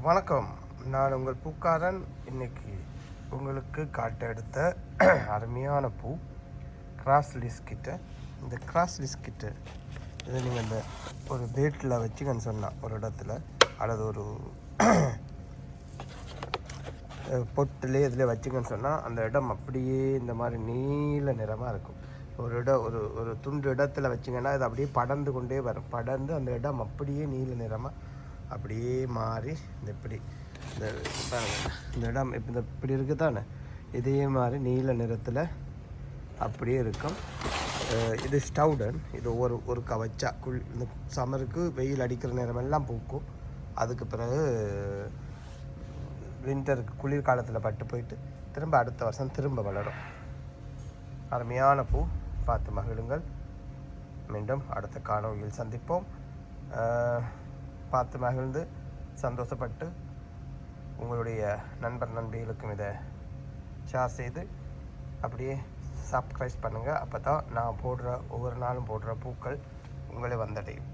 வணக்கம், நான் உங்கள் பூக்காரன். இன்னைக்கு உங்களுக்கு காட்ட எடுத்த அருமையான பூ கிராஸ் லிஸ்கிட்ட. இந்த கிராஸ் லிஸ்கிட்ட இதை நீங்கள் இந்த ஒரு டேட்டில் வச்சுக்கன்னு சொன்னால் ஒரு இடத்துல அல்லது ஒரு பொட்டிலே இதில் வச்சுக்கன்னு சொன்னால் அந்த இடம் அப்படியே இந்த மாதிரி நீல நிறமாக இருக்கும். ஒரு துண்டு இடத்துல வச்சிங்கன்னா அது அப்படியே படர்ந்து கொண்டே வரும். படர்ந்து அந்த இடம் அப்படியே நீல நிறமாக அப்படியே மாறி இந்த இடம் இப்போ இப்படி இருக்குது தானே, இதே மாதிரி நீல நிறத்தில் அப்படியே இருக்கும். இது ஸ்டவுடன். இது ஒரு கவச்சா இந்த சம்மருக்கு வெயில் அடிக்கிற நேரமெல்லாம் பூக்கும். அதுக்கு பிறகு வின்டருக்கு குளிர்காலத்தில் பட்டு போயிட்டு திரும்ப அடுத்த வருஷம் திரும்ப வளரும். அருமையான பூ, பார்த்து மகிழுங்கள். மீண்டும் அடுத்த காணொளியில் சந்திப்போம். பார்த்து மகிழ்ந்து சந்தோஷப்பட்டு உங்களுடைய நண்பர் நண்பிகளுக்கும் இதை ஷேர் செய்து அப்படியே சப்ஸ்கிரைப் பண்ணுங்கள். அப்போ தான் நான் ஒவ்வொரு நாளும் போடுற பூக்கள் உங்களை வந்தடையும்.